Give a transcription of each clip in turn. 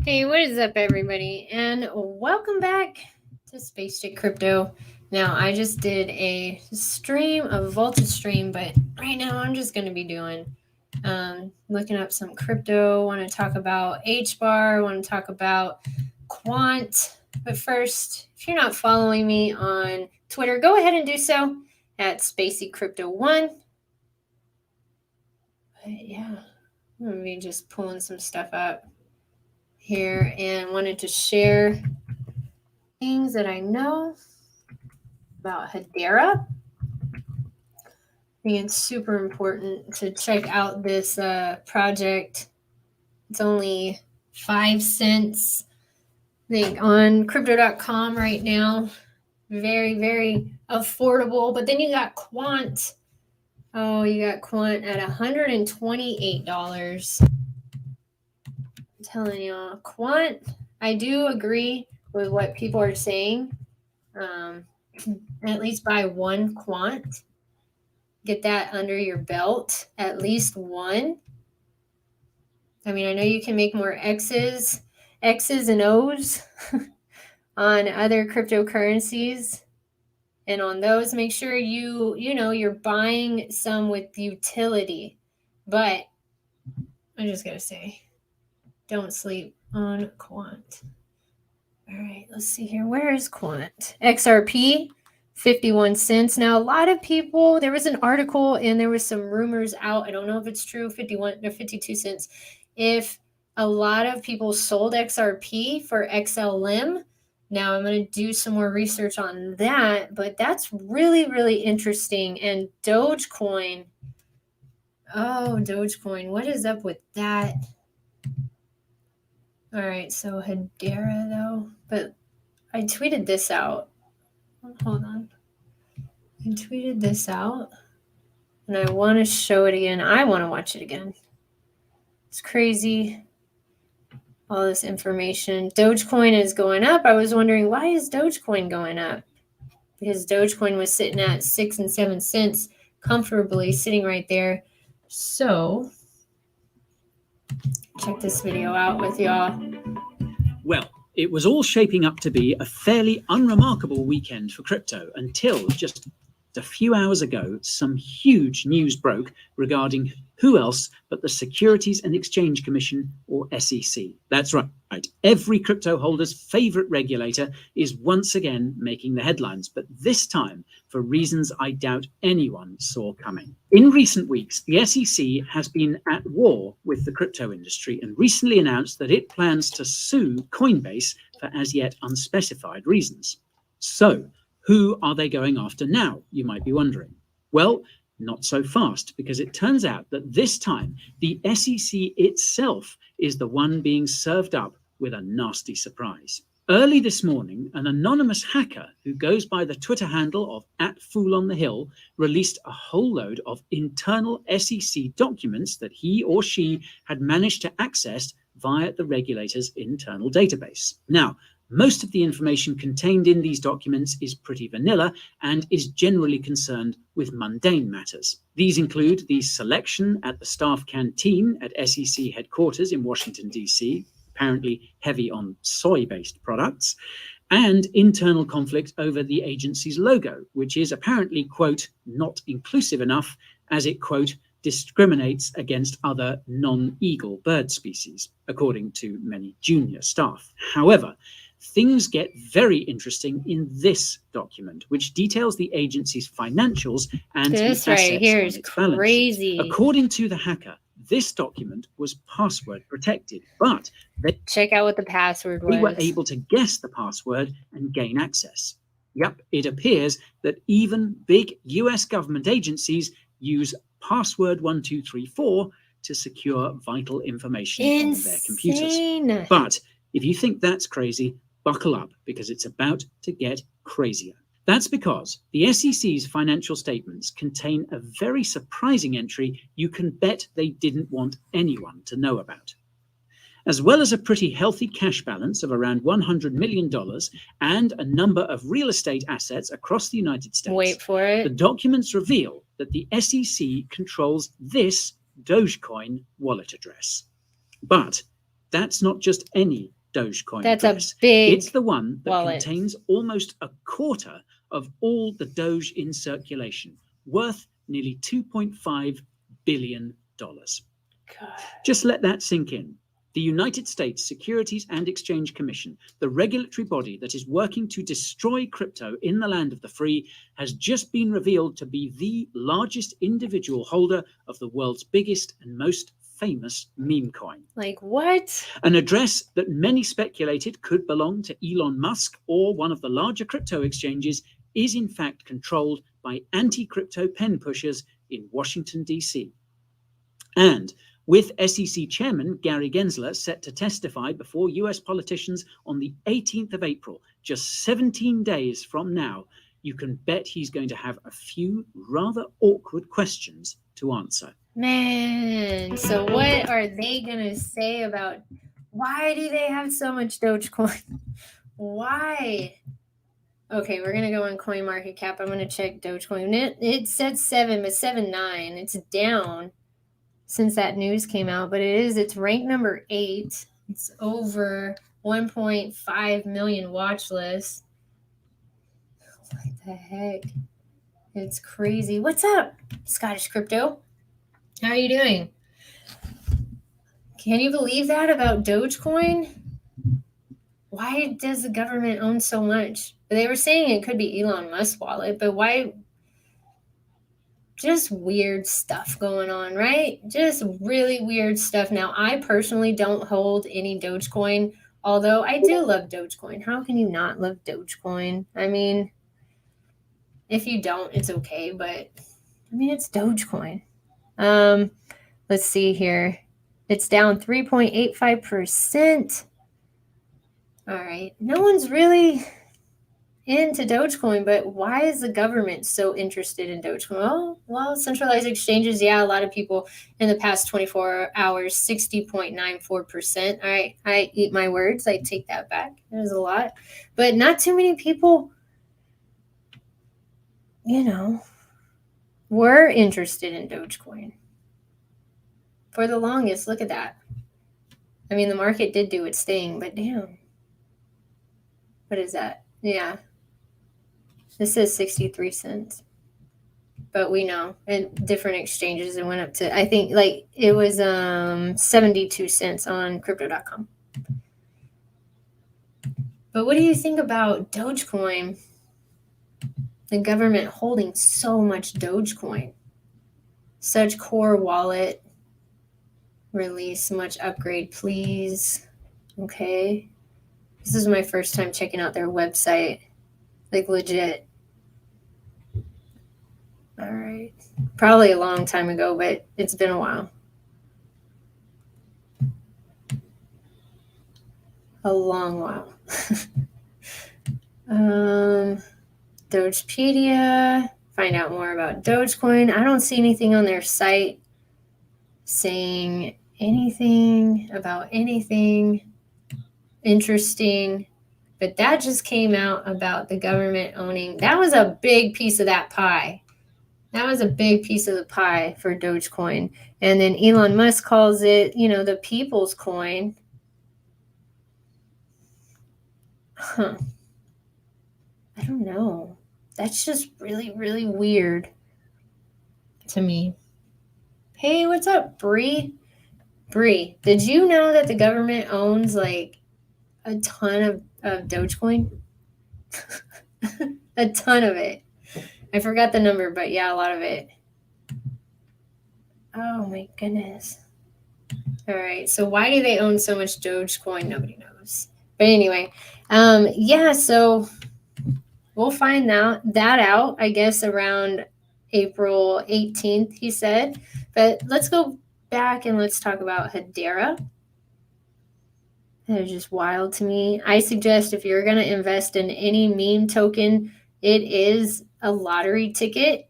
Hey, what is up, everybody? And welcome back to Space Stick Crypto. Now, I just did a vaulted stream, but right now I'm just going to be doing looking up some crypto. Want to talk about HBAR, want to talk about Quant. But first, if you're not following me on Twitter, go ahead and do so at SpaceyCrypto1. But yeah, I'm going to be just pulling some stuff up here and wanted to share things that I know about Hedera. I think it's super important to check out this project. It's only 5 cents, I think, on crypto.com right now. Very, very affordable. But then you got Quant. Oh, you got Quant at $128. I'm telling y'all, Quant, I do agree with what people are saying. At least buy one Quant. Get that under your belt, at least one. I mean, I know you can make more X's and O's on other cryptocurrencies. And on those, make sure you're buying some with utility. But I just gotta say, don't sleep on Quant. All right, let's see here. Where is Quant? XRP, 51 cents. Now, a lot of people, there was an article and there was some rumors out. I don't know if it's true, 52 cents. If a lot of people sold XRP for XLM, now I'm going to do some more research on that, but that's really, really interesting. And Dogecoin, what is up with that? All right, so Hedera though, but I tweeted this out. Hold on. I tweeted this out and I want to show it again. I want to watch it again. It's crazy. All this information. Dogecoin is going up. I was wondering, why is Dogecoin going up? Because Dogecoin was sitting at 6 and 7 cents comfortably, sitting right there. So, check this video out with y'all. Well, it was all shaping up to be a fairly unremarkable weekend for crypto until just a few hours ago, some huge news broke regarding who else but the Securities and Exchange Commission, or SEC. That's right. Every crypto holder's favorite regulator is once again making the headlines, but this time for reasons I doubt anyone saw coming. In recent weeks, the SEC has been at war with the crypto industry and recently announced that it plans to sue Coinbase for as yet unspecified reasons. So, who are they going after now, you might be wondering? Well, not so fast, because it turns out that this time the SEC itself is the one being served up with a nasty surprise. Early this morning, an anonymous hacker who goes by the Twitter handle of @FoolOnTheHill released a whole load of internal SEC documents that he or she had managed to access via the regulator's internal database. Now, most of the information contained in these documents is pretty vanilla and is generally concerned with mundane matters. These include the selection at the staff canteen at SEC headquarters in Washington, D.C., apparently heavy on soy-based products, and internal conflict over the agency's logo, which is apparently, quote, not inclusive enough as it, quote, discriminates against other non-eagle bird species, according to many junior staff. However, things get very interesting in this document, which details the agency's financials and this the assets right here on is its balance crazy. sheet. According to the hacker, this document was password protected, but check out what the password was. They were able to guess the password and gain access. Yep, it appears that even big US government agencies use password 1234 to secure vital information on their computers. But if you think that's crazy, buckle up, because it's about to get crazier. That's because the SEC's financial statements contain a very surprising entry you can bet they didn't want anyone to know about. As well as a pretty healthy cash balance of around $100 million and a number of real estate assets across the United States, wait for it, the documents reveal that the SEC controls this Dogecoin wallet address. But That's not just any Dogecoin That's address. a big It's the one that wallet. contains almost a quarter of all the Doge in circulation, worth nearly $2.5 billion. God. Just let that sink in. The United States Securities and Exchange Commission, the regulatory body that is working to destroy crypto in the land of the free, has just been revealed to be the largest individual holder of the world's biggest and most famous meme coin. Like what? An address that many speculated could belong to Elon Musk or one of the larger crypto exchanges is in fact controlled by anti-crypto pen pushers in Washington, D.C. And with SEC Chairman Gary Gensler set to testify before US politicians on the 18th of April, just 17 days from now, you can bet he's going to have a few rather awkward questions to answer. Man, so what are they going to say about why do they have so much Dogecoin? Why? Okay, we're going to go on CoinMarketCap. I'm going to check Dogecoin. It said 7, but 7.9. It's down since that news came out, but it's ranked number 8. It's over 1.5 million watch lists. What the heck? It's crazy. What's up, Scottish Crypto? How are you doing? Can you believe that about Dogecoin? Why does the government own so much? They were saying it could be Elon Musk's wallet, but why? Just weird stuff going on, right? Just really weird stuff. Now, I personally don't hold any Dogecoin, although I do love Dogecoin. How can you not love Dogecoin? I mean, if you don't, it's okay, but I mean, it's Dogecoin. Let's see here. It's down 3.85%. All right. No one's really into Dogecoin, but why is the government so interested in Dogecoin? Well, centralized exchanges, yeah, a lot of people in the past 24 hours, 60.94%. All right, I eat my words. I take that back. It was a lot, but not too many people, were interested in Dogecoin. For the longest, look at that. I mean, the market did do its thing, but damn. What is that? Yeah. This says 63 cents. But we know in different exchanges it went up to, I think, like it was 72 cents on crypto.com. But what do you think about Dogecoin? The government holding so much Dogecoin. Such core wallet. Release much upgrade, please. Okay. This is my first time checking out their website. Like legit. All right. Probably a long time ago, but it's been a while. A long while. Dogepedia. Find out more about Dogecoin. I don't see anything on their site saying anything about anything interesting. But that just came out about the government owning. That was a big piece of that pie. That was a big piece of the pie for Dogecoin. And then Elon Musk calls it, the people's coin. Huh. I don't know. That's just really, really weird to me. Hey, what's up, Bree? Bree, did you know that the government owns like a ton of Dogecoin? A ton of it. I forgot the number, but yeah, a lot of it. Oh my goodness. All right. So why do they own so much Dogecoin? Nobody knows. But anyway, so we'll find that out, I guess, around April 18th, he said. But let's go back and let's talk about Hedera. That is just wild to me. I suggest if you're going to invest in any meme token, it is a lottery ticket,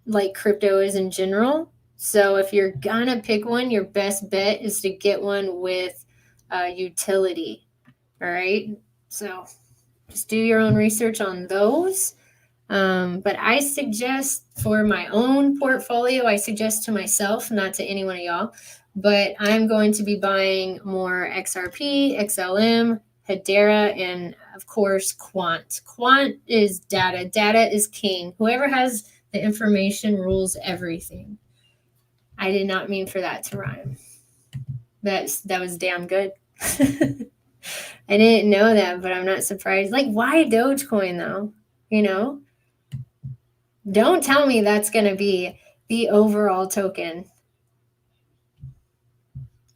like crypto is in general. So if you're going to pick one, your best bet is to get one with utility. All right. So just do your own research on those. But I suggest for my own portfolio, I suggest to myself, not to any one of y'all, but I'm going to be buying more XRP, XLM, Hedera, and of course, Quant. Quant is data. Data is king. Whoever has the information rules everything. I did not mean for that to rhyme. That was damn good. I didn't know that, but I'm not surprised. Like, why Dogecoin though? You know? Don't tell me that's going to be the overall token.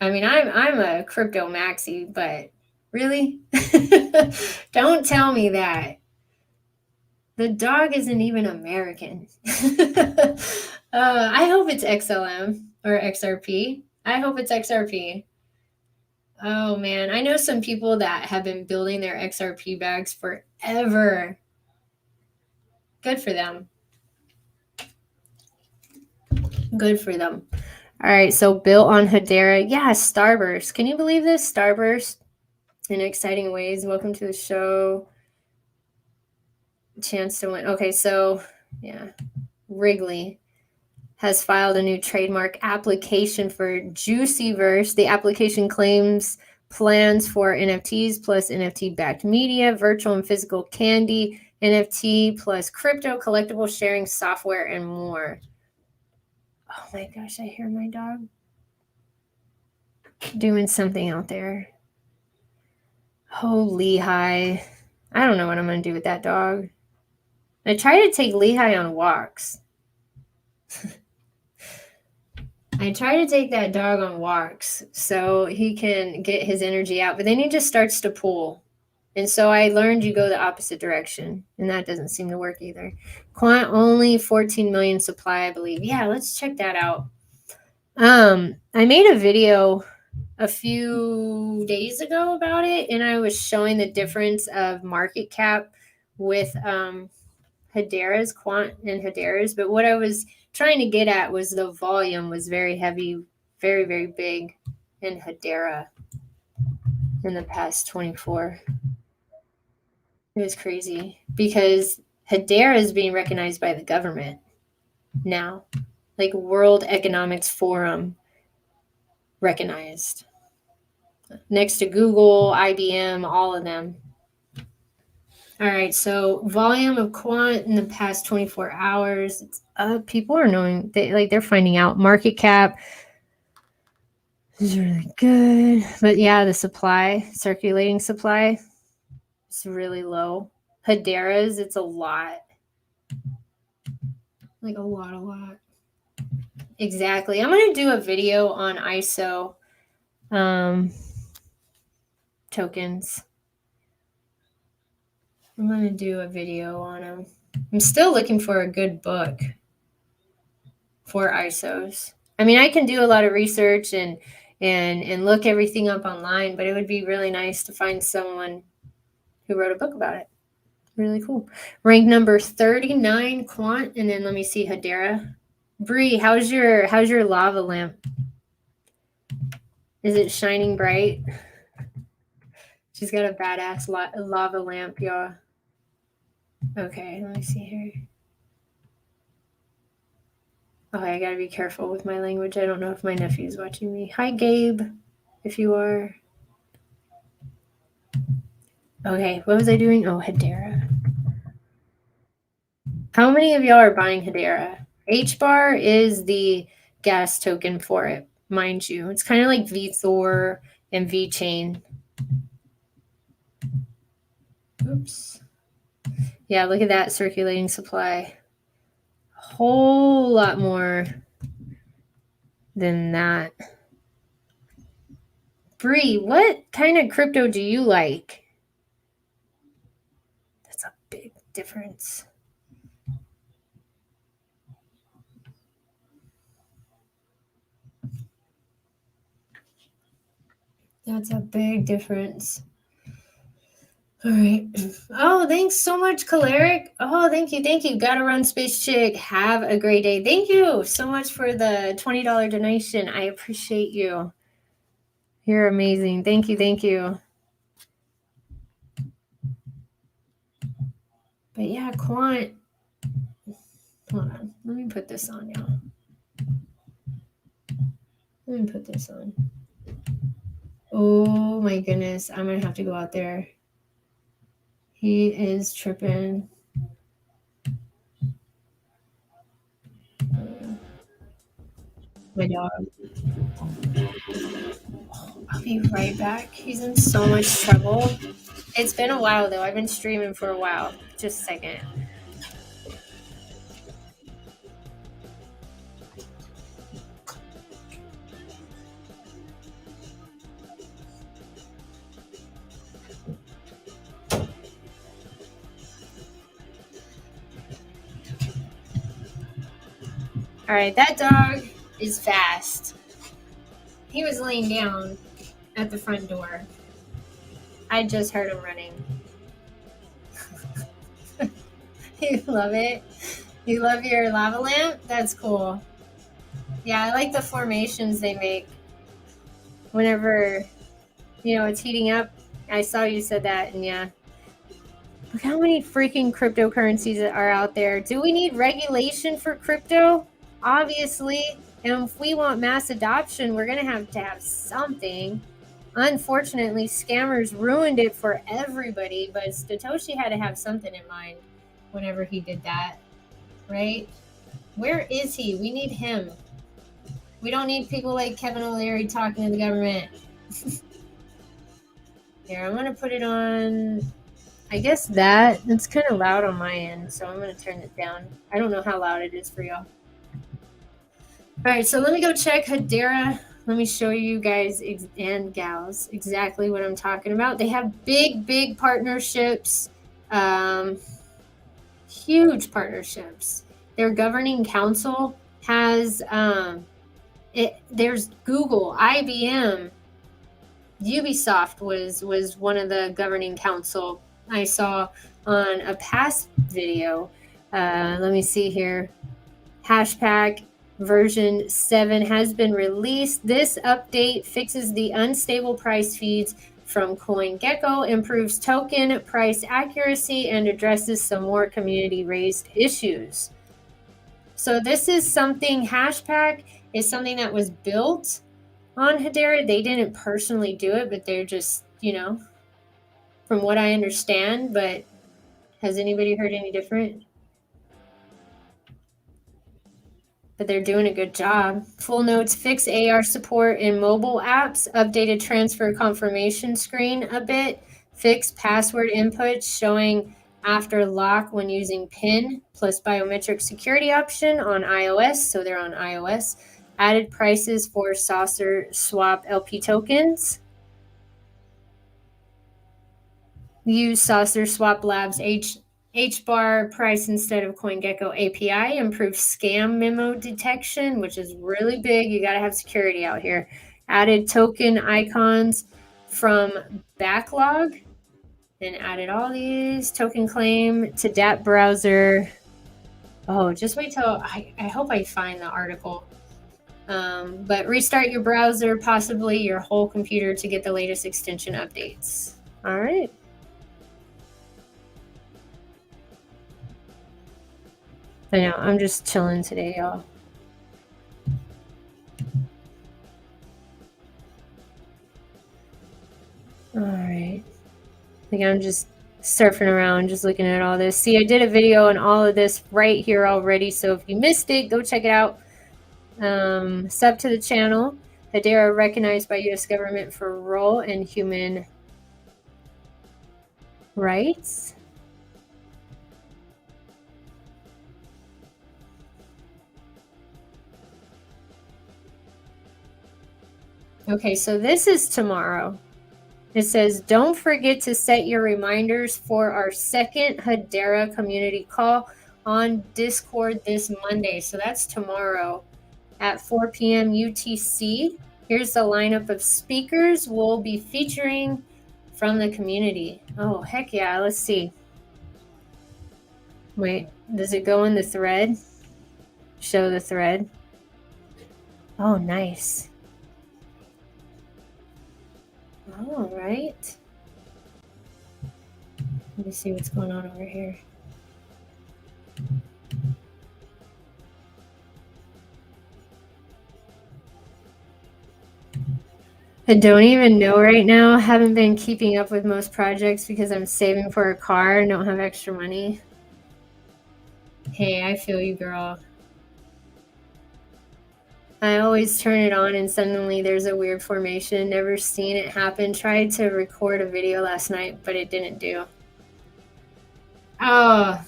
I mean, I'm a crypto maxi, but really? Don't tell me that. The dog isn't even American. I hope it's XLM or XRP. I hope it's XRP. Oh man, I know some people that have been building their XRP bags forever. Good for them. Good for them. All right, so built on Hedera. Yeah, Starburst. Can you believe this? Starburst in exciting ways. Welcome to the show. Chance to win. Okay, so yeah, Wrigley has filed a new trademark application for Juicyverse. The application claims plans for NFTs plus NFT-backed media, virtual and physical candy, NFT plus crypto, collectible sharing software, and more. Oh my gosh, I hear my dog doing something out there. Oh, Lehigh. I don't know what I'm going to do with that dog. I try to take Lehigh on walks. I try to take that dog on walks so he can get his energy out, but then he just starts to pull. And so I learned you go the opposite direction, and that doesn't seem to work either. Quant only 14 million supply, I believe. Yeah, let's check that out. I made a video a few days ago about it, and I was showing the difference of market cap with Hedera's, Quant and Hedera's, but what I was trying to get at was the volume was very heavy, very, very big in Hedera in the past 24. It was crazy because Hedera is being recognized by the government now, like World Economics Forum recognized. Next to Google, IBM, all of them. All right, so volume of Quant in the past 24 hours, it's up. People are knowing, they're finding out. Market cap is really good. But yeah, the supply, circulating supply, is really low. Hedera's, it's a lot. Like a lot. Exactly. I'm going to do a video on ISO tokens. I'm going to do a video on them. I'm still looking for a good book for ISOs. I mean, I can do a lot of research and look everything up online, but it would be really nice to find someone who wrote a book about it. Really cool. Rank number 39 Quant, and then let me see Hedera. Bree, how's your lava lamp? Is it shining bright? She's got a badass lava lamp, y'all. Okay, let me see here. Okay, I gotta be careful with my language. I don't know if my nephew's watching me. Hi, Gabe, if you are. Okay, what was I doing? Oh, Hedera. How many of y'all are buying Hedera? HBAR is the gas token for it, mind you. It's kind of like VThor and VChain. Oops. Yeah, look at that circulating supply. A whole lot more than that. Bree, what kind of crypto do you like? That's a big difference. That's a big difference. All right. Oh, thanks so much, Caleric. Oh, thank you. Gotta run, Space Chick. Have a great day. Thank you so much for the $20 donation. I appreciate you. You're amazing. Thank you. But yeah, Quant. Hold on. Let me put this on, y'all. Let me put this on. Oh my goodness. I'm going to have to go out there. He is tripping. My dog. I'll be right back. He's in so much trouble. It's been a while though. I've been streaming for a while. Just a second. All right, that dog is fast. He was laying down at the front door. I just heard him running. You love it? You love your lava lamp? That's cool. Yeah, I like the formations they make whenever, it's heating up. I saw you said that, and yeah. Look how many freaking cryptocurrencies are out there. Do we need regulation for crypto? Obviously. And if we want mass adoption, we're going to have something. Unfortunately, scammers ruined it for everybody, but Satoshi had to have something in mind whenever he did that, right? Where is he? We need him. We don't need people like Kevin O'Leary talking to the government. Here, I'm going to put it on, I guess that's kind of loud on my end, so I'm going to turn it down. I don't know how loud it is for y'all. All right, so let me go check Hedera. Let me show you guys and gals exactly what I'm talking about. They have big partnerships, huge partnerships. Their governing council has, there's Google, IBM, Ubisoft was one of the governing council I saw on a past video. Let me see here. Hashpack version 7 has been released. This update fixes the unstable price feeds from CoinGecko, improves token price accuracy, and addresses some more community-raised issues. So this is something, Hashpack is something that was built on Hedera. They didn't personally do it, but they're just, from what I understand. But has anybody heard any different? But they're doing a good job. Full notes, fix AR support in mobile apps, updated transfer confirmation screen a bit, fix password input showing after lock when using PIN plus biometric security option on iOS. So they're on iOS. Added prices for Saucer Swap LP tokens. Use Saucer Swap Labs HBAR price instead of CoinGecko API. Improve scam memo detection, which is really big. You got to have security out here. Added token icons from backlog. And added all these. Token claim to DApp browser. Oh, just wait till I hope I find the article. But restart your browser, possibly your whole computer to get the latest extension updates. All right. I know, I'm just chilling today, y'all. All right. I think I'm just surfing around, just looking at all this. See, I did a video on all of this right here already, so if you missed it, go check it out. Sub to the channel. Hedera recognized by U.S. government for role in human rights. Okay, so this is tomorrow. It says, don't forget to set your reminders for our second Hedera community call on Discord this Monday. So that's tomorrow at 4 p.m. UTC. Here's the lineup of speakers we'll be featuring from the community. Oh, heck yeah. Let's see. Wait, does it go in the thread? Show the thread. Oh, nice. All right. Let me see what's going on over here. I don't even know right now. Haven't been keeping up with most projects because I'm saving for a car and don't have extra money. Hey, I feel you, girl. I always turn it on and suddenly there's a weird formation. Never seen it happen. Tried to record a video last night, but it didn't do. Oh,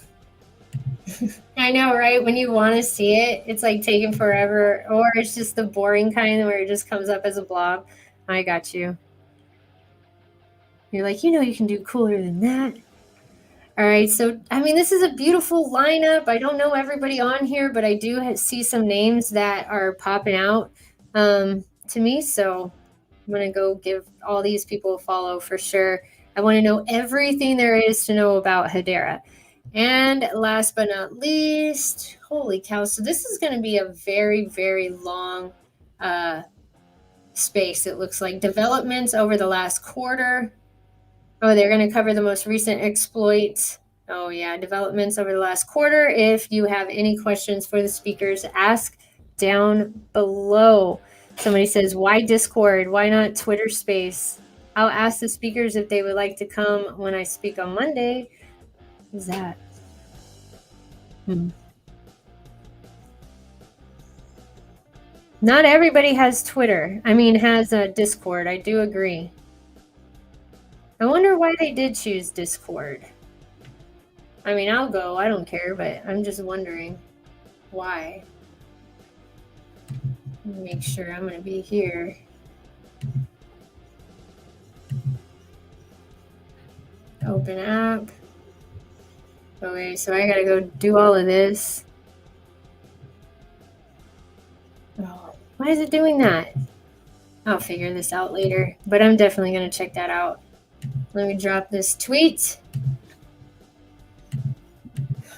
I know, right? When you want to see it, it's like taking forever, or it's just the boring kind where it just comes up as a blob. I got you. You're like, you can do cooler than that. All right, so I mean, this is a beautiful lineup. I don't know everybody on here, but I do see some names that are popping out to me. So I'm gonna go give all these people a follow for sure. I want to know everything there is to know about Hedera. And last but not least, holy cow! So this is going to be a very, very long space. It looks like developments over the last quarter. Oh, they're going to cover the most recent exploits. Oh, yeah, developments over the last quarter. If you have any questions for the speakers, ask down below. Somebody says, why Discord? Why not Twitter Space? I'll ask the speakers if they would like to come when I speak on Monday. What is that? Not everybody has Twitter. I mean, has a Discord. I do agree. I wonder why they did choose Discord. I mean, I'll go. I don't care, but I'm just wondering why. Make sure I'm going to be here. Open app. Okay, so I got to go do all of this. Oh, why is it doing that? I'll figure this out later, but I'm definitely going to check that out. Let me drop this tweet.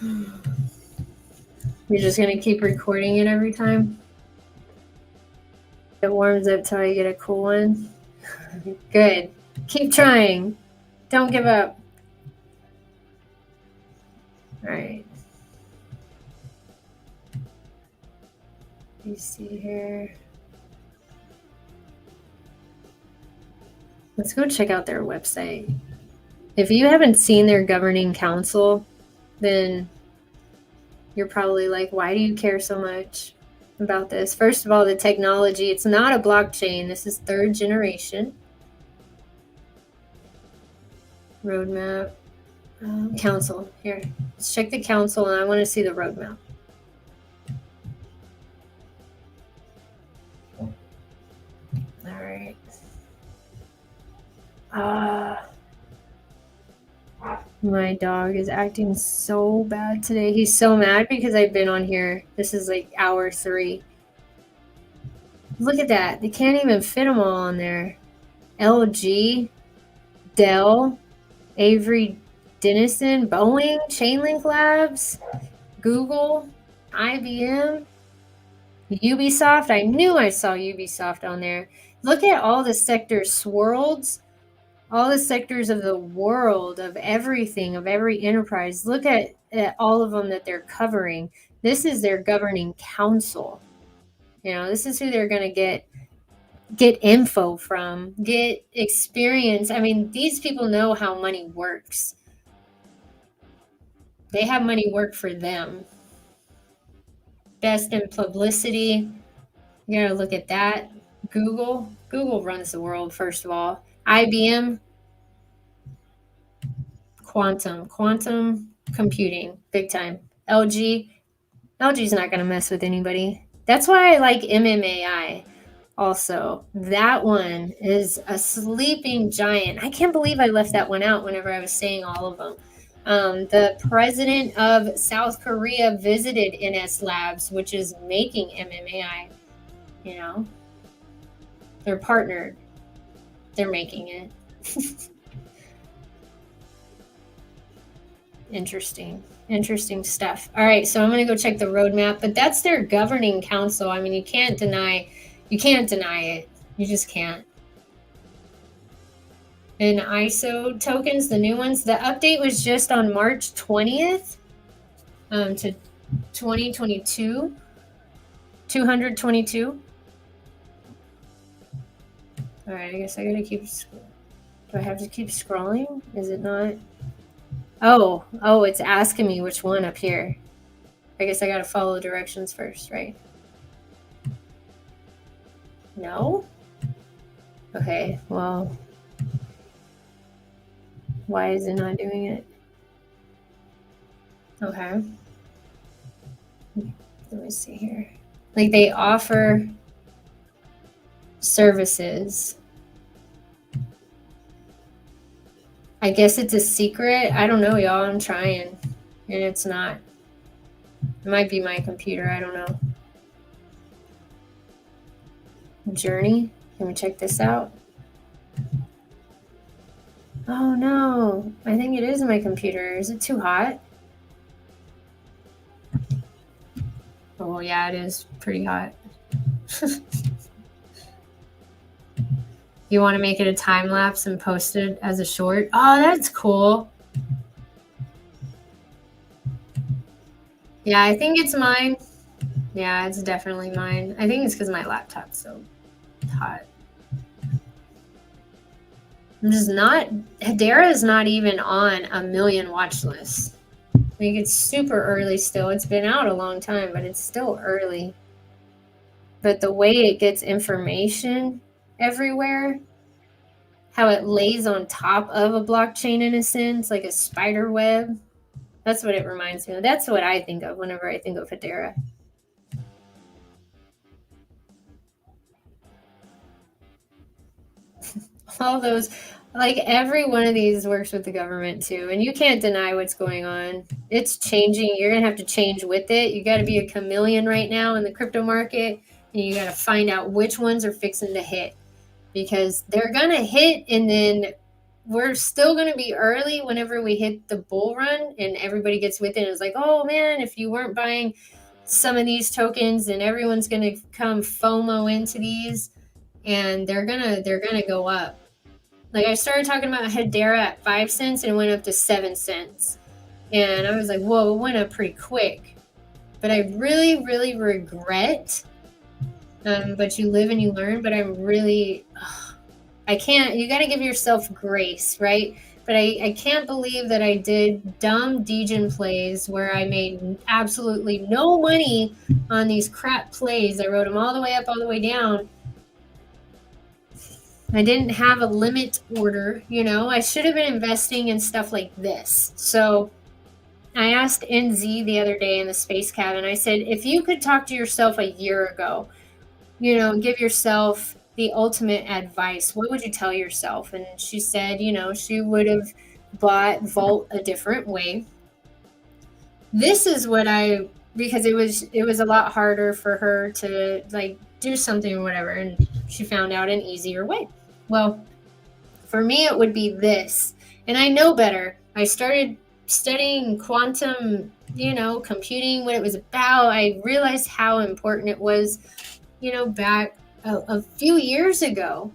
You're just going to keep recording it every time? It warms up till I get a cool one. Good. Keep trying. Don't give up. All right. You see here. Let's go check out their website. If you haven't seen their governing council, then you're probably like, why do you care so much about this? First of all, the technology, it's not a blockchain. This is 3rd generation. Roadmap. Council. Here. Let's check the council, and I want to see the roadmap. All right. My dog is acting so bad today. He's so mad because I've been on here. This is like hour 3. Look at that. They can't even fit them all on there. LG, Dell, Avery Dennison, Boeing, Chainlink Labs, Google, IBM, Ubisoft. I knew I saw Ubisoft on there. Look at all the sectors swirled. All the sectors of the world, of everything, of every enterprise. Look at all of them that they're covering. This is their governing council. This is who they're going to get info from, get experience. I mean, these people know how money works. They have money work for them. Best in publicity. You got to look at that. Google runs the world, first of all. IBM, quantum computing, big time. LG's not going to mess with anybody. That's why I like MMAI also. That one is a sleeping giant. I can't believe I left that one out whenever I was saying all of them. The president of South Korea visited NS Labs, which is making MMAI. They're partnered. They're making it. Interesting stuff. All right, so I'm going to go check the roadmap, but that's their governing council. I mean, you can't deny it. You just can't. And ISO tokens, the new ones, the update was just on March 20th to 2022, 222. All right, I guess I gotta keep. Do I have to keep scrolling? Is it not? Oh, it's asking me which one up here. I guess I gotta follow the directions first, right? No? Okay, well, why is it not doing it? Okay. Let me see here. Like they offer services. I guess it's a secret. I don't know, y'all. I'm trying. And it's not. It might be my computer. I don't know. Journey. Can we check this out? Oh no. I think it is my computer. Is it too hot? Oh yeah, it is pretty hot. You want to make it a time lapse and post it as a short? Oh, that's cool. Yeah, I think it's mine. Yeah, it's definitely mine. I think it's because my laptop's so hot. I'm just not. Hedera is not even on a million watch lists. Like it's super early still. It's been out a long time, but it's still early. But the way it gets information everywhere, how it lays on top of a blockchain in a sense, like a spider web, that's what it reminds me of. That's what I think of whenever I think of Hedera. All those, like every one of these works with the government too, and you can't deny what's going on. It's changing. You're gonna have to change with it. You got to be a chameleon right now in the crypto market, and you got to find out which ones are fixing to hit, because they're gonna hit, and then we're still gonna be early whenever we hit the bull run, and everybody gets with it. And it's like, oh man, if you weren't buying some of these tokens, then everyone's gonna come FOMO into these, and they're gonna go up. Like I started talking about Hedera at 5 cents and it went up to 7 cents. And I was like, whoa, it went up pretty quick. But I really, really regret, but you live and you learn, but I'm really, I can't, you got to give yourself grace, right? But I can't believe that I did dumb degen plays where I made absolutely no money on these crap plays. I wrote them all the way up, all the way down. I didn't have a limit order, I should have been investing in stuff like this. So I asked NZ the other day in the space cabin, I said, if you could talk to yourself a year ago, give yourself the ultimate advice, what would you tell yourself? And she said, she would have bought Vault a different way. This is what because it was a lot harder for her to like do something or whatever. And she found out an easier way. Well, for me, it would be this. And I know better. I started studying quantum, computing, what it was about. I realized how important it was, back a few years ago.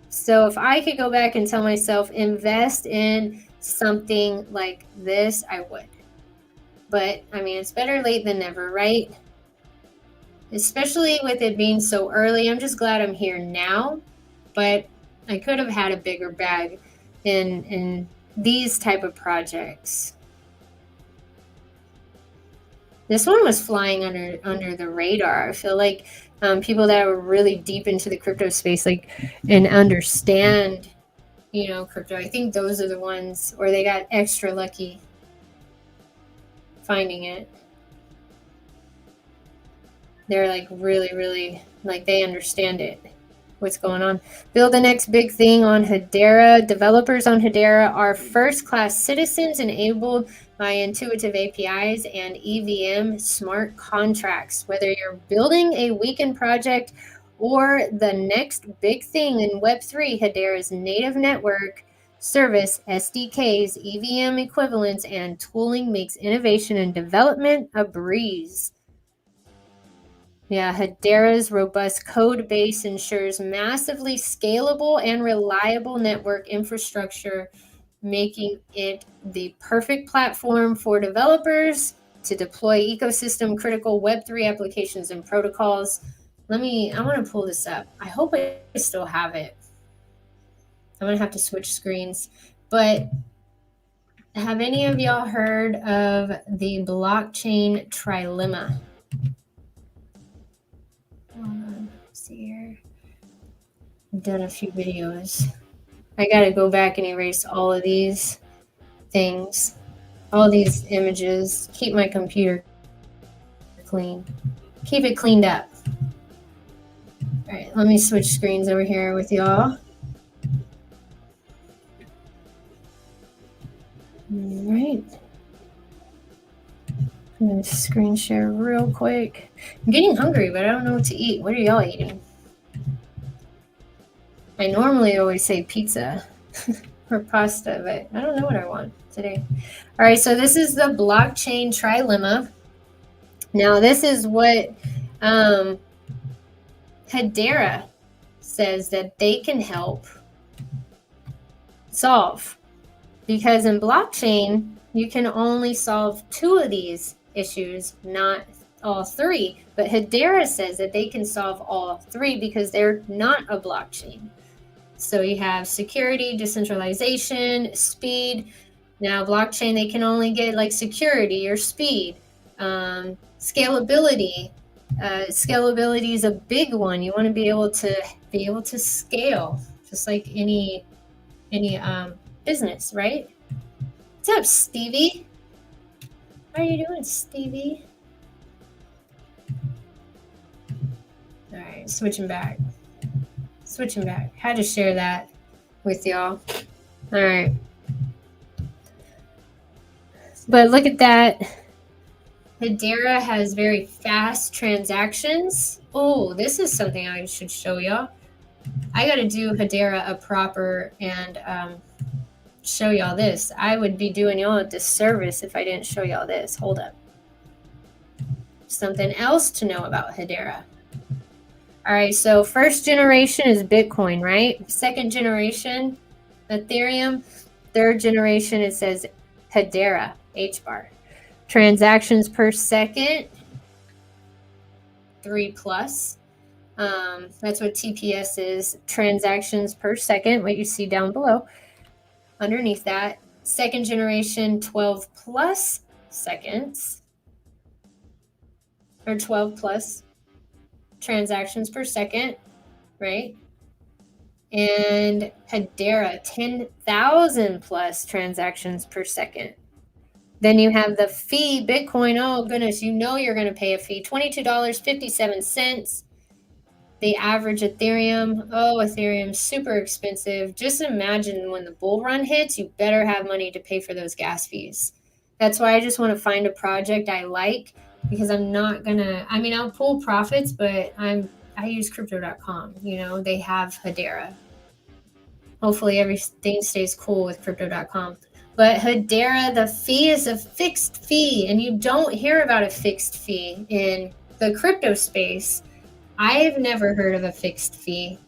So if I could go back and tell myself, invest in something like this, I would. But, I mean, it's better late than never, right? Especially with it being so early. I'm just glad I'm here now. But I could have had a bigger bag in these type of projects. This one was flying under the radar. I feel like people that were really deep into the crypto space, and understand, crypto. I think those are the ones, or they got extra lucky finding it. They're like really, really they understand it. What's going on. Build the next big thing on Hedera. Developers on Hedera are first-class citizens enabled by intuitive APIs and EVM smart contracts. Whether you're building a weekend project or the next big thing in Web3, Hedera's native network service, SDKs, EVM equivalents, and tooling makes innovation and development a breeze. Yeah, Hedera's robust code base ensures massively scalable and reliable network infrastructure, making it the perfect platform for developers to deploy ecosystem critical Web3 applications and protocols. I want to pull this up. I hope I still have it. I'm gonna have to switch screens. But have any of y'all heard of the blockchain trilemma? Let's see here. I've done a few videos. I gotta go back and erase all of these things, all these images, keep my computer clean, keep it cleaned up. All right, let me switch screens over here with y'all. All right. I'm gonna screen share real quick. I'm getting hungry, but I don't know what to eat. What are y'all eating? I normally always say pizza or pasta, but I don't know what I want today. All right, so this is the blockchain trilemma. Now, this is what Hedera says that they can help solve. Because in blockchain, you can only solve 2 of these issues, not all 3. But Hedera says that they can solve all 3 because they're not a blockchain. So you have security, decentralization, speed. Now blockchain, they can only get like security or speed. Scalability. Scalability is a big one. You want to be able to scale, just like any business, right? What's up, Stevie? How are you doing, Stevie? All right, switching back. Had to share that with y'all. All right. But look at that. Hedera has very fast transactions. Oh, this is something I should show y'all. I got to do Hedera a proper and show y'all this. I would be doing y'all a disservice if I didn't show y'all this. Hold up. Something else to know about Hedera. All right, so first generation is Bitcoin, right? Second generation, Ethereum. Third generation, it says Hedera, HBAR. Transactions per second, 3+. That's what TPS is. Transactions per second, what you see down below. Underneath that, second generation, 12+ seconds, or 12+ transactions per second, right? And Hedera, 10,000+ transactions per second. Then you have the fee, Bitcoin. Oh goodness, you know you're going to pay a fee, $22.57. The average Ethereum, Ethereum's super expensive. Just imagine when the bull run hits, you better have money to pay for those gas fees. That's why I just want to find a project I like, because I'm not gonna, I'll pull profits, but I use crypto.com, they have Hedera. Hopefully everything stays cool with crypto.com. But Hedera, the fee is a fixed fee, and you don't hear about a fixed fee in the crypto space. I've never heard of a fixed fee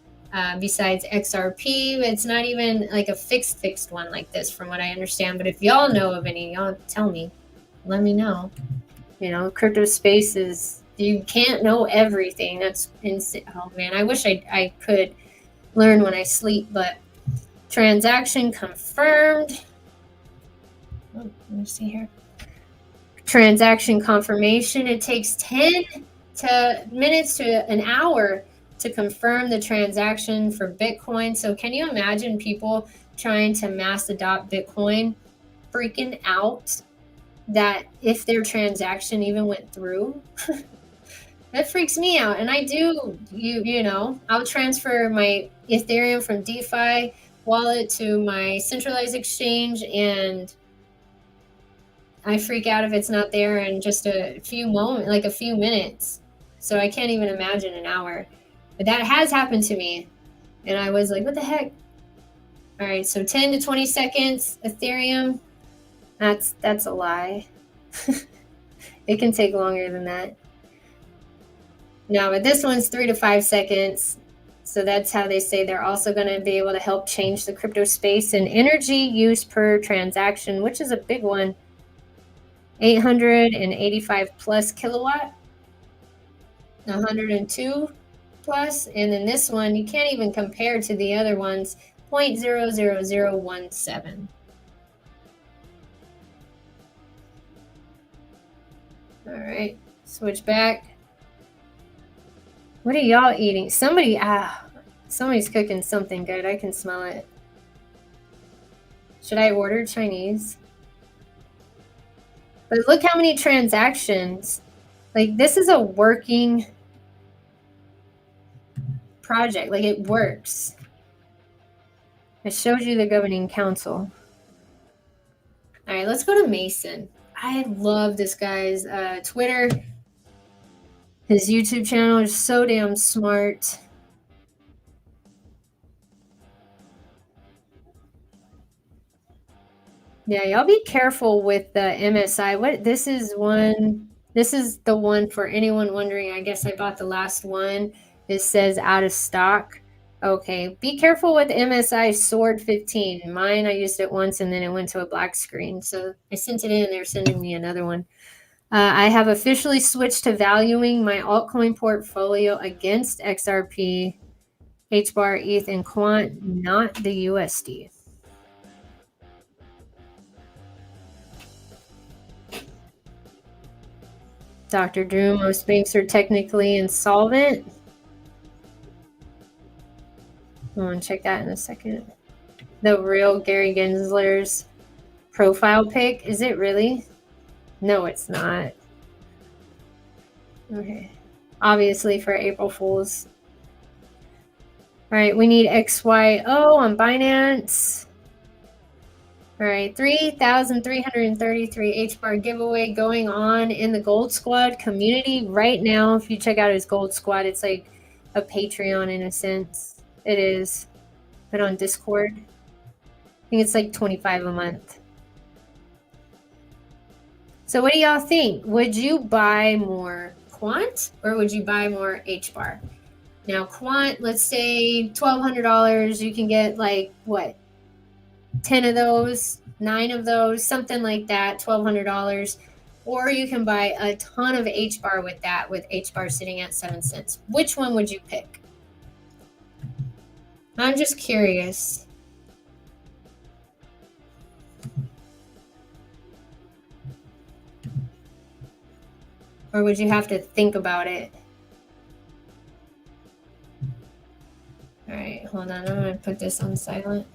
besides XRP. It's not even like a fixed one like this, from what I understand. But if y'all know of any, y'all tell me. Let me know. Crypto space is, you can't know everything. That's insane. Oh man, I wish I could learn when I sleep. But transaction confirmed. Oh, let me see here. Transaction confirmation. It takes 10 minutes to an hour to confirm the transaction for Bitcoin. So can you imagine people trying to mass adopt Bitcoin freaking out that if their transaction even went through? That freaks me out. And I do, I'll transfer my Ethereum from DeFi wallet to my centralized exchange, and I freak out if it's not there in just a few moments, like a few minutes. So I can't even imagine an hour. But that has happened to me. And I was like, what the heck? All right, so 10 to 20 seconds, Ethereum. That's a lie. It can take longer than that. No, but this one's 3 to 5 seconds. So that's how they say they're also going to be able to help change the crypto space and energy use per transaction, which is a big one. 885+ kilowatt, 102+, and then this one you can't even compare to the other ones. 0.00017. All right, switch back. What are y'all eating? Somebody's cooking something good. I can smell it. Should I order Chinese? But look how many transactions. Like, this is a working project. Like, it works. I showed you the governing council. All right, let's go to Mason. I love this guy's Twitter. His YouTube channel is so damn smart. Yeah, y'all be careful with the MSI. This is the one for anyone wondering. I guess I bought the last one. It says out of stock. Okay, be careful with MSI Sword 15. Mine, I used it once and then it went to a black screen. So I sent it in and they're sending me another one. I have officially switched to valuing my altcoin portfolio against XRP, HBAR, ETH, and Quant, not the USD. Dr. Drew, most banks are technically insolvent. I'm going to check that in a second. The real Gary Gensler's profile pic. Is it really? No, it's not. Okay. Obviously for April Fools. All right, we need XYO on Binance. All right, 3,333 HBAR giveaway going on in the Gold Squad community right now. If you check out his Gold Squad, it's like a Patreon in a sense. It is, but on Discord, I think it's like $25 a month. So what do y'all think? Would you buy more Quant or would you buy more HBAR? Now Quant, let's say $1,200, you can get like what? 10 of those, 9 of those, something like that, $1,200. Or you can buy a ton of HBAR with that, with HBAR sitting at 7 cents. Which one would you pick? I'm just curious. Or would you have to think about it? All right, hold on. I'm going to put this on silent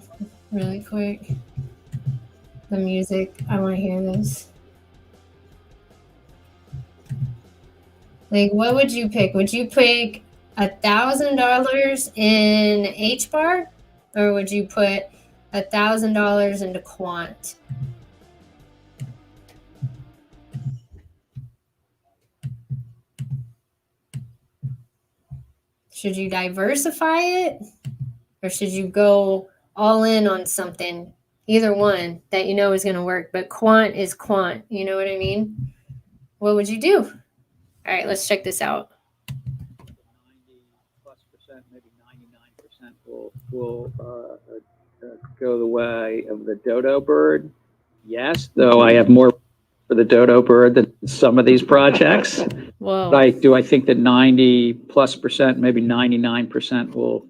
really quick. The music, I want to hear this. Like, what would you pick? Would you pick $1,000 in HBAR? Or would you put $1,000 into Quant? Should you diversify it? Or should you go all in on something? Either one that you know is going to work. But Quant is Quant. You know what I mean? What would you do? All right, let's check this out. 90+%, maybe 99% will go the way of the dodo bird. Yes, though I have more for the dodo bird than some of these projects. Whoa. Do I think that 90+%, maybe 99% will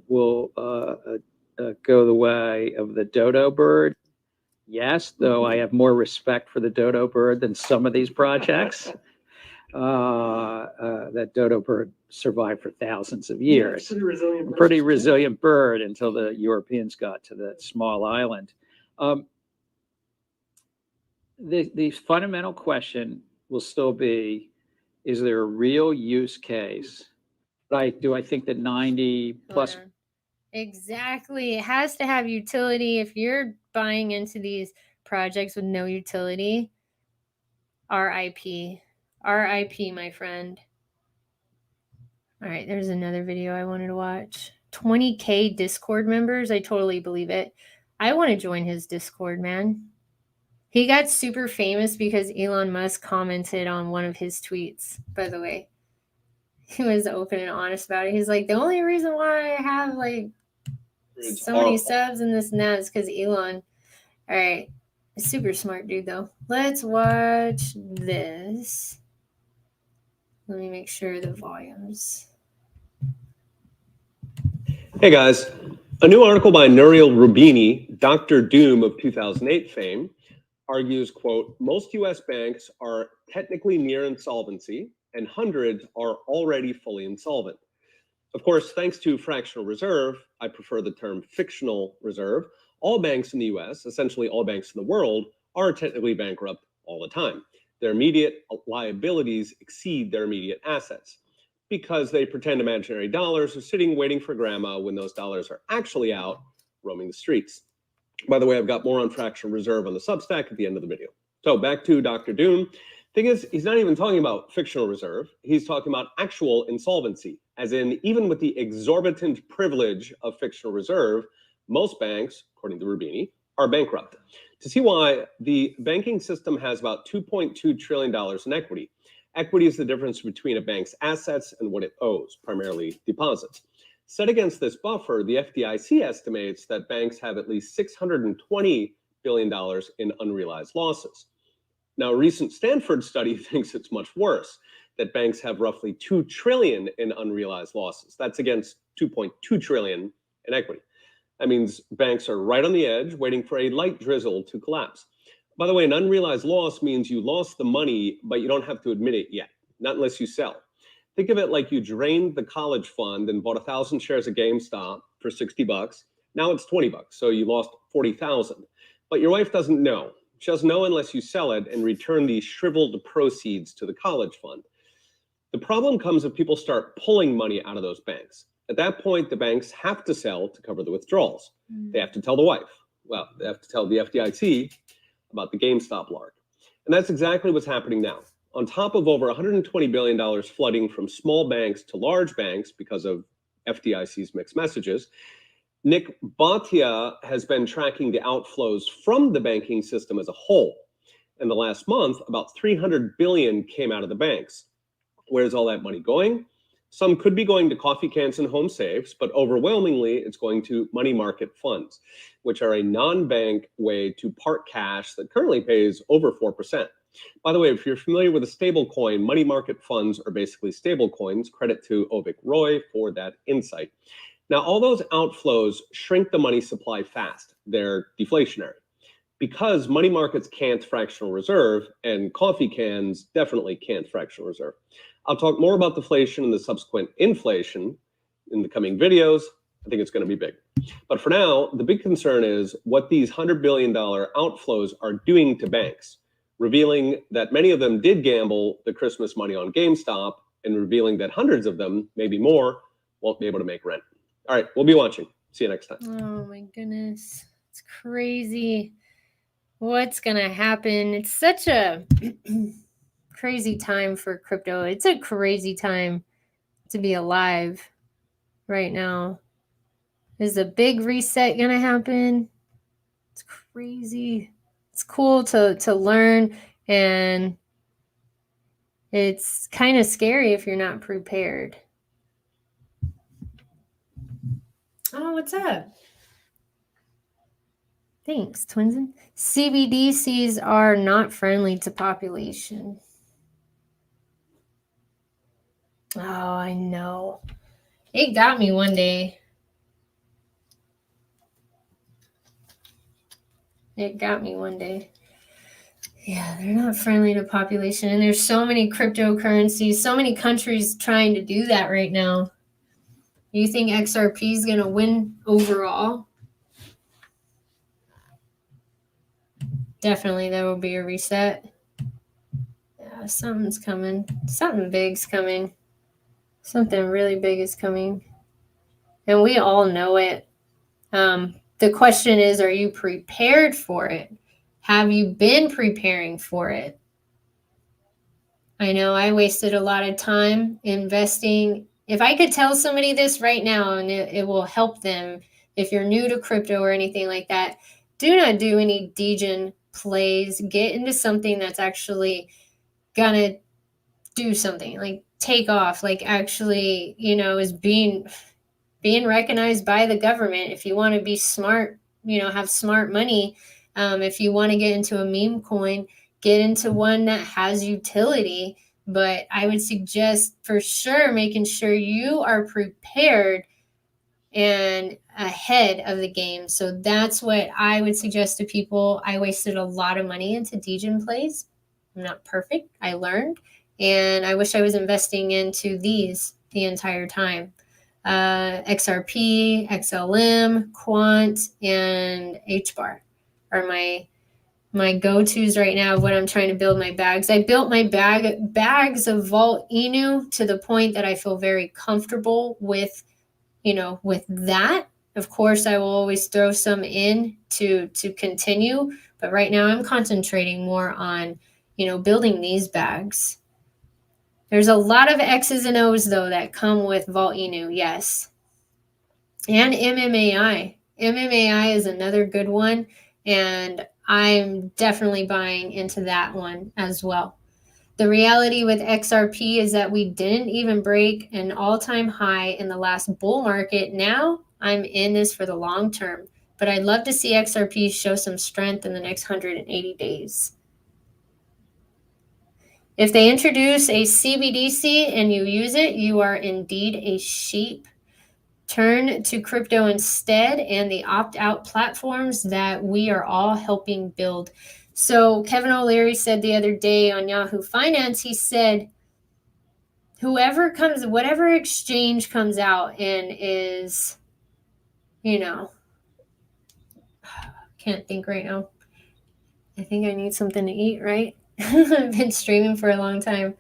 go the way of the dodo bird? Yes, though I have more respect for the dodo bird than some of these projects. That dodo bird survived for thousands of years. Yeah, pretty resilient bird until the Europeans got to that small island. The fundamental question will still be, is there a real use case? Do I think that 90+? Exactly. It has to have utility. If you're buying into these projects with no utility, RIP. RIP, my friend. All right, there's another video I wanted to watch. 20K Discord members. I totally believe it. I want to join his Discord, man. He got super famous because Elon Musk commented on one of his tweets, by the way. He was open and honest about it. He's like, the only reason why I have like so many subs and this and that is because Elon. All right. Super smart dude, though. Let's watch this. Let me make sure the volumes. Hey guys, A new article by Nouriel Roubini, Dr. Doom of 2008 fame, argues, quote, most US banks are technically near insolvency and hundreds are already fully insolvent. Of course, thanks to fractional reserve, I prefer the term fictional reserve, all banks in the US, essentially all banks in the world, are technically bankrupt all the time. Their immediate liabilities exceed their immediate assets because they pretend imaginary dollars are sitting waiting for grandma when those dollars are actually out roaming the streets. By the way, I've got more on fractional reserve on the Substack at the end of the video. So back to Dr. Doom. Thing is, he's not even talking about fictional reserve. He's talking about actual insolvency, as in even with the exorbitant privilege of fictional reserve, most banks, according to Roubini, are bankrupt. To see why, the banking system has about $2.2 trillion in equity. Equity is the difference between a bank's assets and what it owes, primarily deposits. Set against this buffer, the FDIC estimates that banks have at least $620 billion in unrealized losses. Now, a recent Stanford study thinks it's much worse, that banks have roughly $2 trillion in unrealized losses. That's against $2.2 trillion in equity. That means banks are right on the edge, waiting for a light drizzle to collapse. By the way, an unrealized loss means you lost the money, but you don't have to admit it yet, not unless you sell. Think of it like you drained the college fund and bought 1,000 shares of GameStop for $60. Now it's $20, so you lost 40,000. But your wife doesn't know. She doesn't know unless you sell it and return the shriveled proceeds to the college fund. The problem comes if people start pulling money out of those banks. At that point, the banks have to sell to cover the withdrawals. They have to tell the wife. Well, they have to tell the FDIC about the GameStop lark. And that's exactly what's happening now. On top of over $120 billion flooding from small banks to large banks because of FDIC's mixed messages, Nick Bhatia has been tracking the outflows from the banking system as a whole. In the last month, about $300 billion came out of the banks. Where's all that money going? Some could be going to coffee cans and home safes, but overwhelmingly it's going to money market funds, which are a non-bank way to park cash that currently pays over 4%. By the way, if you're familiar with a stable coin, money market funds are basically stable coins. Credit to Ovik Roy for that insight. Now, all those outflows shrink the money supply fast. They're deflationary because money markets can't fractional reserve and coffee cans definitely can't fractional reserve. I'll talk more about deflation and the subsequent inflation in the coming videos. I think it's going to be big. But for now, the big concern is what these $100 billion outflows are doing to banks, revealing that many of them did gamble the Christmas money on GameStop and revealing that hundreds of them, maybe more, won't be able to make rent. All right, we'll be watching. See you next time. Oh my goodness. It's crazy. What's going to happen? It's such a crazy time for crypto. It's a crazy time to be alive right now. Is a big reset going to happen? It's crazy. It's cool to learn, and it's kind of scary if you're not prepared. Oh, what's up? Thanks, Twinsen. CBDCs are not friendly to population. Oh, I know. It got me one day. Yeah, they're not friendly to population. And there's so many cryptocurrencies, so many countries trying to do that right now. You think XRP is going to win overall? Definitely there will be a reset. Yeah, something's coming. Something big's coming. Something really big is coming. And we all know it. The question is, are you prepared for it? Have you been preparing for it? I know I wasted a lot of time investing. If I could tell somebody this right now, and it will help them, if you're new to crypto or anything like that, do not do any degen plays. Get into something that's actually gonna do something, like take off, like actually, is being recognized by the government. If you want to be smart, have smart money. If you want to get into a meme coin, get into one that has utility. But I would suggest for sure making sure you are prepared and ahead of the game. So that's what I would suggest to people. I wasted a lot of money into degen plays. I'm not perfect. I learned, and I wish I was investing into these the entire time. XRP, XLM, Quant, and HBAR are my go-tos right now of what I'm trying to build my bags. I built my bags of Vault Inu to the point that I feel very comfortable with, with that. Of course, I will always throw some in to continue, but right now I'm concentrating more on, building these bags. There's a lot of X's and O's though that come with Vault Inu, yes. And MMAI. MMAI is another good one, and I'm definitely buying into that one as well. The reality with XRP is that we didn't even break an all-time high in the last bull market. Now I'm in this for the long term, but I'd love to see XRP show some strength in the next 180 days. If they introduce a CBDC and you use it, you are indeed a sheep. Turn to crypto instead and the opt-out platforms that we are all helping build. So Kevin O'Leary said the other day on Yahoo Finance, he said, whatever exchange comes out and is, can't think right now. I think I need something to eat, right? I've been streaming for a long time.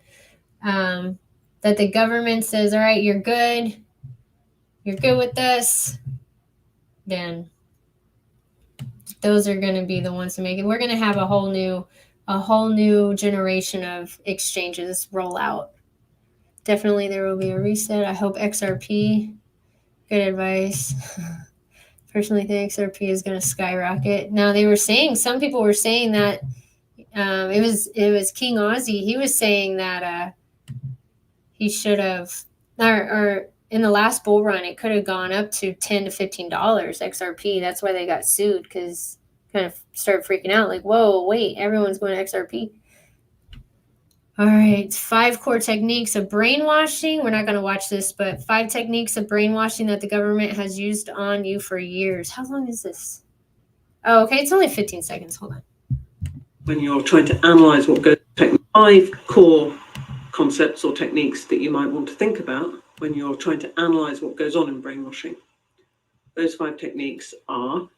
That the government says, all right, you're good with this, then those are going to be the ones to make it. We're going to have a whole new generation of exchanges roll out. Definitely there will be a reset. I hope XRP, good advice. Personally think XRP is going to skyrocket. Now some people were saying that it was King Ozzy. He was saying that he should have, or in the last bull run, it could have gone up to $10 to $15 XRP. That's why they got sued, because kind of started freaking out like, whoa, wait, everyone's going to XRP. All right, 5 core techniques of brainwashing. We're not going to watch this, but 5 techniques of brainwashing that the government has used on you for years. How long is this? Oh, okay, it's only 15 seconds. Hold on. When you're trying to analyze what goes on, 5 core concepts or techniques that you might want to think about when you're trying to analyze what goes on in brainwashing. Those 5 techniques are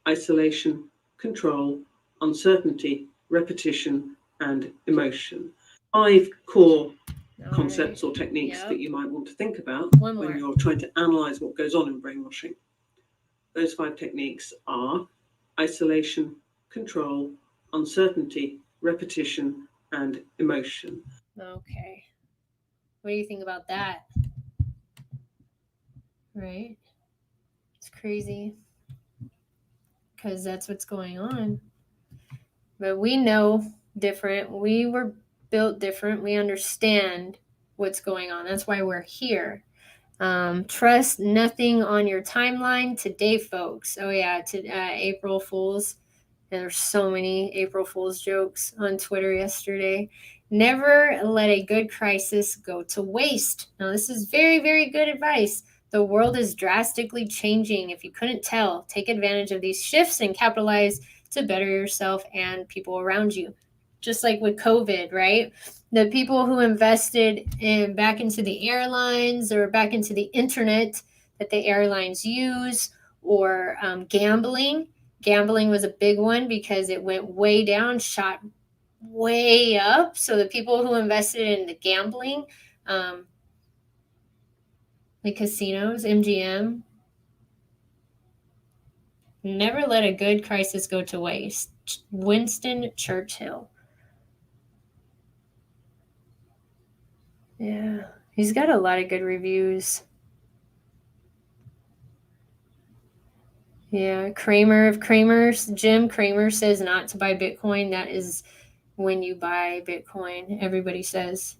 isolation, control, uncertainty, repetition, and emotion. 5 core concepts or techniques that you might want to think about when you're trying to analyze what goes on in brainwashing. Those 5 techniques are isolation, control, uncertainty, repetition, and emotion. Okay. What do you think about that? Right? It's crazy, because that's what's going on. But we know different. We were built different. We understand what's going on. That's why we're here. Trust nothing on your timeline today, folks. Oh yeah, April Fools. There's so many April Fool's jokes on Twitter yesterday. Never let a good crisis go to waste. Now, this is very, very good advice. The world is drastically changing. If you couldn't tell, take advantage of these shifts and capitalize to better yourself and people around you. Just like with COVID, right? The people who invested back into the airlines or back into the internet that the airlines use, or gambling. Gambling was a big one because it went way down, shot way up. So the people who invested in the gambling, the casinos, MGM, never let a good crisis go to waste. Winston Churchill. Yeah, he's got a lot of good reviews. Yeah, Kramer of Kramer's, Jim Kramer says not to buy Bitcoin. That is when you buy Bitcoin, everybody says.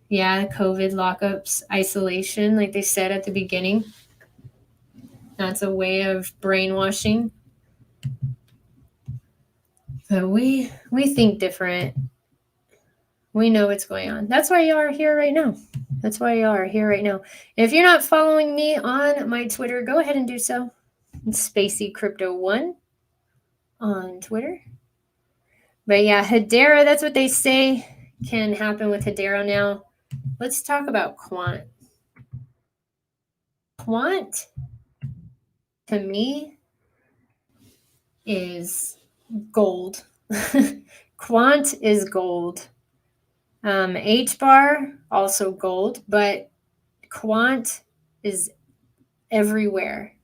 Yeah, COVID lockups, isolation, like they said at the beginning. That's a way of brainwashing. But we think different. We know what's going on. That's why you are here right now. That's why you are here right now. If you're not following me on my Twitter, go ahead and do so. It's Spacey Crypto 1 on Twitter. But yeah, Hedera, that's what they say can happen with Hedera now. Let's talk about Quant. Quant, to me, is gold. Quant is gold. HBAR, also gold, but Quant is everywhere.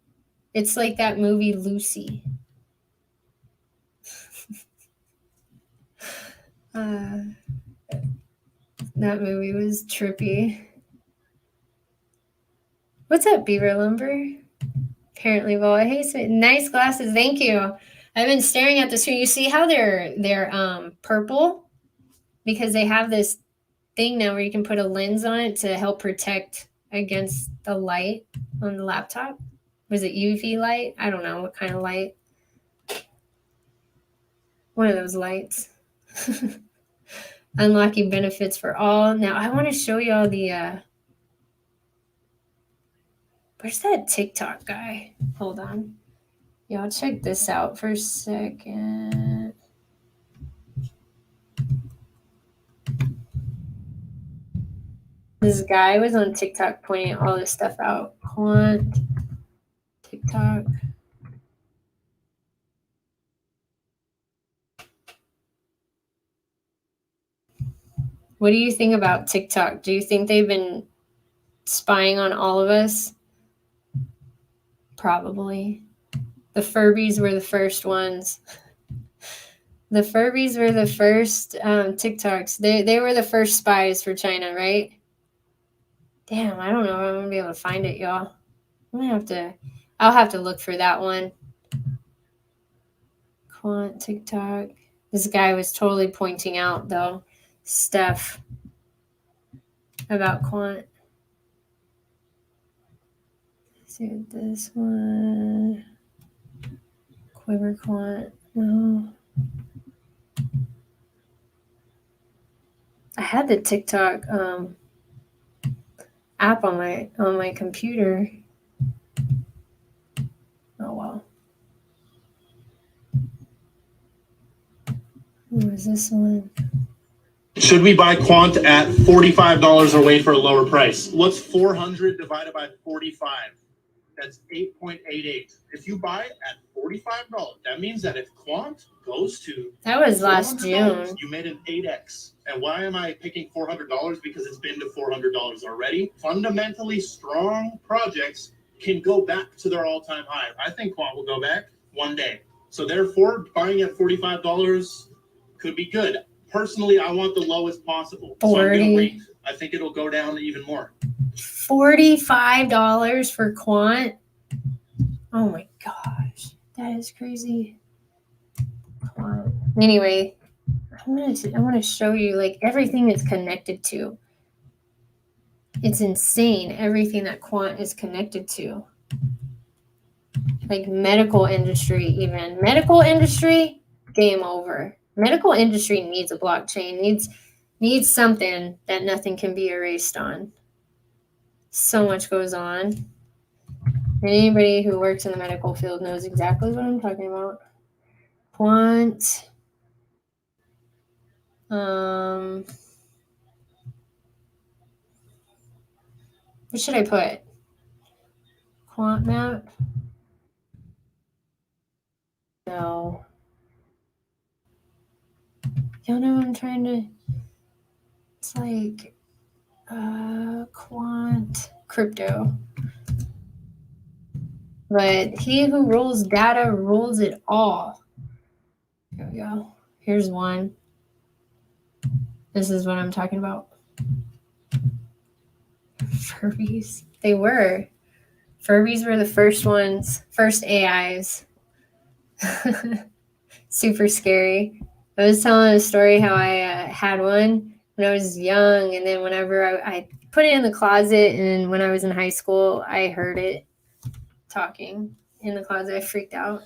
It's like that movie Lucy. That movie was trippy. What's up, Beaver Lumber? Apparently, well, hey, sweet. Nice glasses. Thank you. I've been staring at the screen. You see how they're purple? Because they have this thing now where you can put a lens on it to help protect against the light on the laptop. Was it UV light? I don't know what kind of light. One of those lights. Unlocking benefits for all. Now, I want to show you all the... Where's that TikTok guy? Hold on. Y'all check this out for a second. This guy was on TikTok pointing all this stuff out. Quant, TikTok. What do you think about TikTok? Do you think they've been spying on all of us? Probably. The Furbies were the first ones. The Furbies were the first TikToks. They were the first spies for China, right? Damn, I don't know if I'm going to be able to find it, y'all. I'll have to look for that one. Quant TikTok. This guy was totally pointing out, though, stuff about Quant. Let's see what this one. Quiver Quant. No. I had the TikTok app on my computer. Oh well. What was this one? Should we buy Quant at $45 or wait for a lower price? What's 400 divided by 45? That's 8.88. If you buy it at $45, that means that if Quant goes to that was last June, you made an 8x. And why am I picking $400? Because it's been to $400 already. Fundamentally strong projects can go back to their all-time high. I think Quant will go back one day. So therefore, buying at $45 could be good. Personally, I want the lowest possible. 40. So I'm going to wait. I think it'll go down even more. $45 for Quant. Oh my gosh, that is crazy. Quant. Anyway, I want to show you like everything it's connected to. It's insane everything that Quant is connected to. Like medical industry, even medical industry, game over. Medical industry needs a blockchain, needs something that nothing can be erased on. So much goes on. And anybody who works in the medical field knows exactly what I'm talking about. Quant. What should I put? Quant map? No. Y'all know I'm trying to... It's like... Quant crypto. But he who rules data rules it all. Here we go. Here's one. This is what I'm talking about. Furbies. They were. Furbies were the first ones, first AIs. Super scary. I was telling a story how I had one when I was young, and then whenever I put it in the closet, and when I was in high school, I heard it talking in the closet. I freaked out.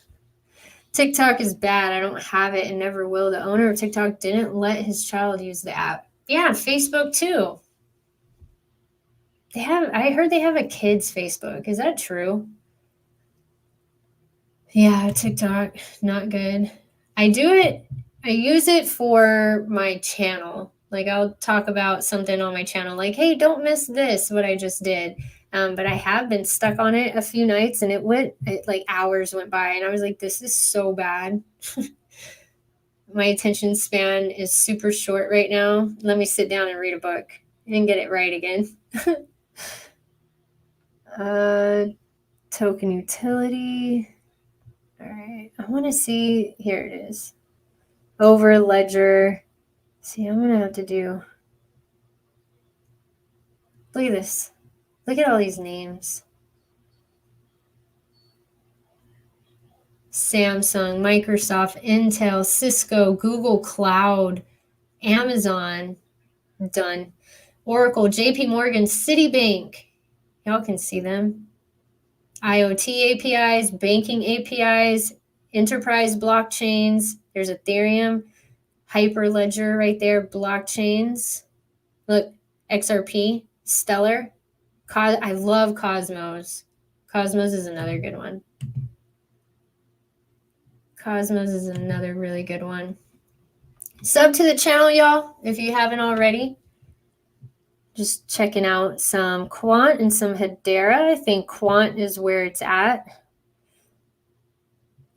TikTok is bad. I don't have it and never will. The owner of TikTok didn't let his child use the app. Yeah, Facebook too. I heard they have a kids Facebook. Is that true? Yeah, TikTok, not good. I use it for my channel. Like I'll talk about something on my channel, like, hey, don't miss this, what I just did. But I have been stuck on it a few nights, and like hours went by, and I was like, this is so bad. My attention span is super short right now. Let me sit down and read a book and get it right again. Token utility. All right, I want to see, here it is. Over ledger. See, I'm going to have to do, look at this. Look at all these names. Samsung, Microsoft, Intel, Cisco, Google Cloud, Amazon, done. Oracle, JP Morgan, Citibank. Y'all can see them. IoT APIs, banking APIs, enterprise blockchains. There's Ethereum, Hyperledger right there, blockchains. Look, XRP, Stellar. I love Cosmos. Cosmos is another good one. Cosmos is another really good one. Sub to the channel, y'all, if you haven't already. Just checking out some Quant and some Hedera. I think Quant is where it's at.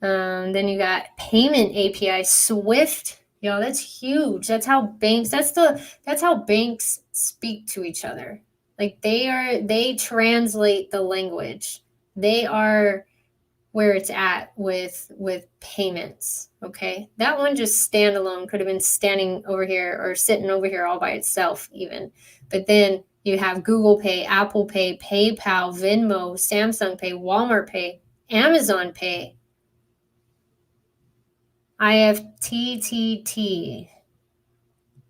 Then you got payment API, Swift. Yo, that's huge. That's how banks speak to each other. Like they translate the language. They are where it's at with payments. Okay. That one just standalone could have been standing over here or sitting over here all by itself even. But then you have Google Pay, Apple Pay, PayPal, Venmo, Samsung Pay, Walmart Pay, Amazon Pay, IFTTT.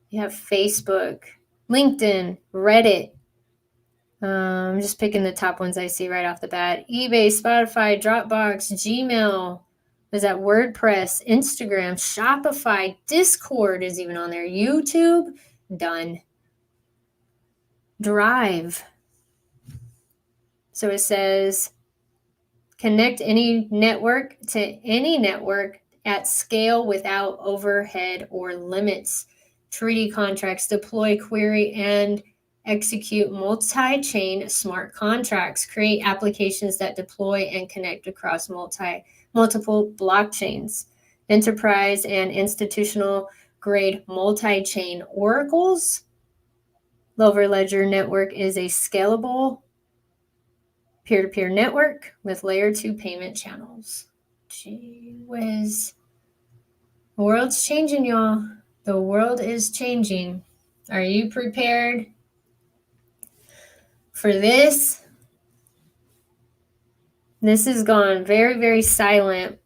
You have Facebook, LinkedIn, Reddit. I'm just picking the top ones I see right off the bat. eBay, Spotify, Dropbox, Gmail. Is that WordPress, Instagram, Shopify, Discord is even on there. YouTube, done. Drive. So it says connect any network to any network at scale without overhead or limits. Treaty contracts, deploy, query, and execute multi-chain smart contracts, create applications that deploy and connect across multiple blockchains, enterprise and institutional grade multi-chain oracles. Lower Ledger Network is a scalable peer-to-peer network with layer 2 payment channels. Gee whiz. The world's changing, y'all. The world is changing. Are you prepared for this? This has gone very, very silent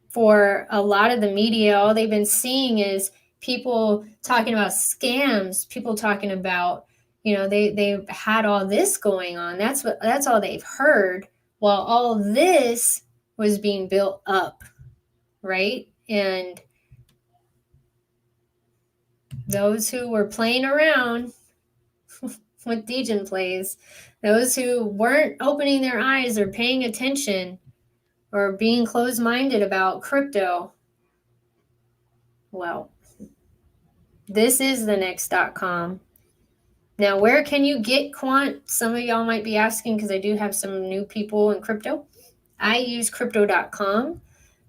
for a lot of the media. All they've been seeing is people talking about scams, people talking about, they've had all this going on. That's all they've heard, while all this was being built up, right? And those who were playing around with Degen plays, those who weren't opening their eyes or paying attention or being closed-minded about crypto, well, this is the next.com. Now, where can you get Quant? Some of y'all might be asking, because I do have some new people in crypto. I use crypto.com.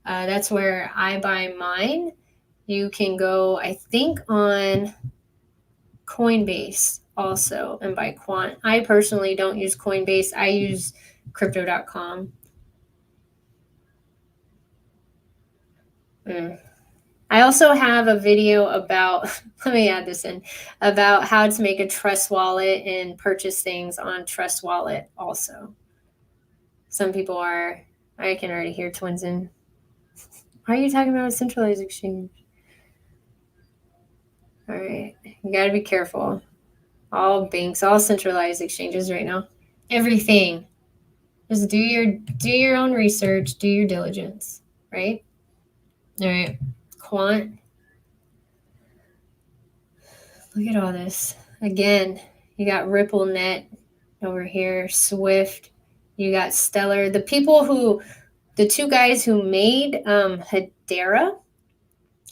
That's where I buy mine. You can go, I think, on Coinbase also and buy Quant. I personally don't use Coinbase. I use crypto.com. I also have a video about, let me add this in, about how to make a Trust Wallet and purchase things on Trust Wallet also. Some people I can already hear Twins in. Why are you talking about a centralized exchange? All right, you got to be careful. All banks, all centralized exchanges right now. Everything. Just do your own research, do your diligence, right? All right, Quant. Look at all this. Again, You got RippleNet over here, Swift. You got Stellar. The two guys who made Hedera,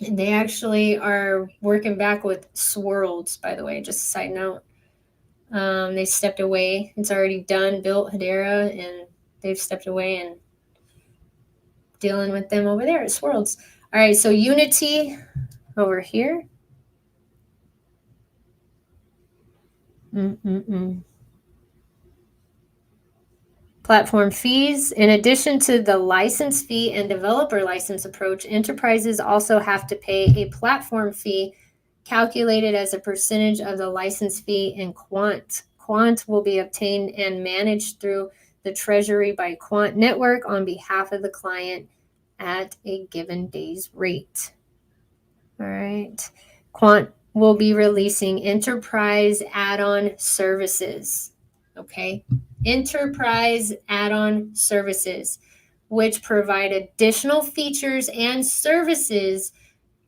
they actually are working back with Swirlds, by the way, just a side note. They stepped away. It's already done, built Hedera, and they've stepped away and dealing with them over there at Swirlds. All right, so Unity over here. Platform fees. In addition to the license fee and developer license approach, enterprises also have to pay a platform fee calculated as a percentage of the license fee in Quant. Quant will be obtained and managed through the treasury by Quant Network on behalf of the client at a given day's rate. All right. Quant will be releasing enterprise add-on services. Okay. Enterprise add-on services, which provide additional features and services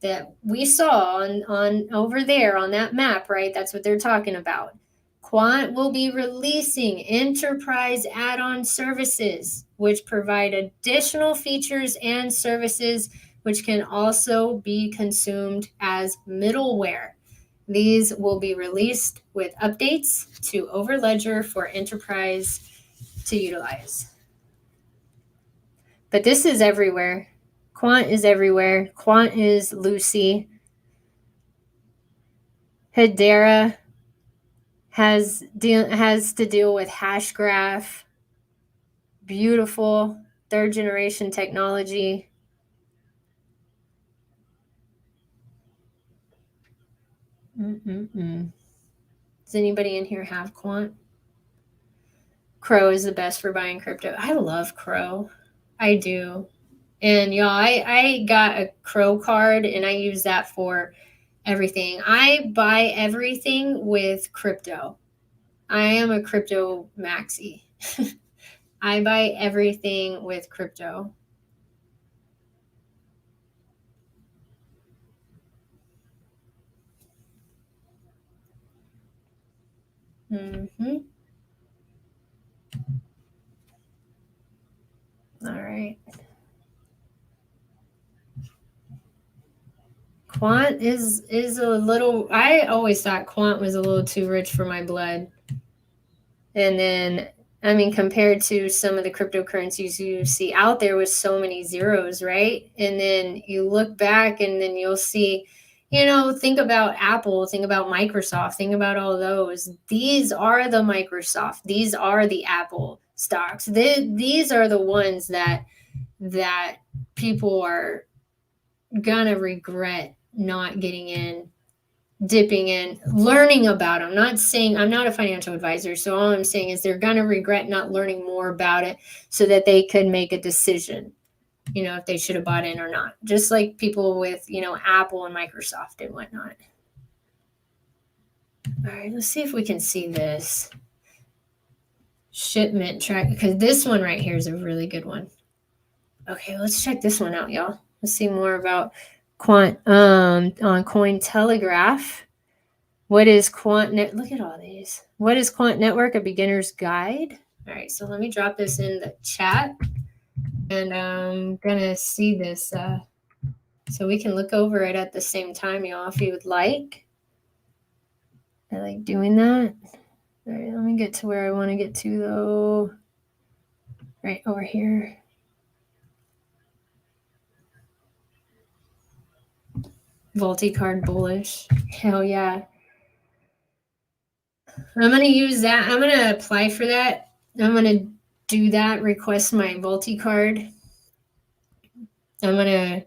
that we saw on over there on that map, right? That's what they're talking about. Quant will be releasing enterprise add-on services, which provide additional features and services which can also be consumed as middleware. These will be released with updates to Overledger for enterprise to utilize. But this is everywhere. Quant is everywhere. Quant is Lucy. Hedera has to deal with Hashgraph. Beautiful 3rd generation technology. Does anybody in here have Quant? Crow is the best for buying crypto. I love Crow. I do. And y'all, I got a Crow card and I use that for everything. I buy everything with crypto. I am a crypto maxi. I buy everything with crypto. All right. Quant is a little, I always thought Quant was a little too rich for my blood. And then, I mean, compared to some of the cryptocurrencies you see out there with so many zeros, right? And then you look back and then you'll see, think about Apple, think about Microsoft, think about all those. These are the Microsoft. These are the Apple stocks. These are the ones that people are gonna regret not getting in, dipping in, learning about them. Not saying, I'm not a financial advisor, so all I'm saying is they're gonna regret not learning more about it so that they could make a decision, if they should have bought in or not. Just like people with, Apple and Microsoft and whatnot. All right, let's see if we can see this shipment track, because this one right here is a really good one. Okay, let's check this one out, y'all. Let's see more about Quant on Cointelegraph. What is Quant Net? Look at all these. What is Quant Network? A beginner's guide. All right, so let me drop this in the chat, and I'm gonna see this so we can look over it at the same time, y'all, if you would like. I like doing that. All right, let me get to where I want to get to though. Right over here. Multi-card bullish. Hell yeah. I'm going to use that. I'm going to apply for that. I'm going to do that, request my multi-card. I'm going to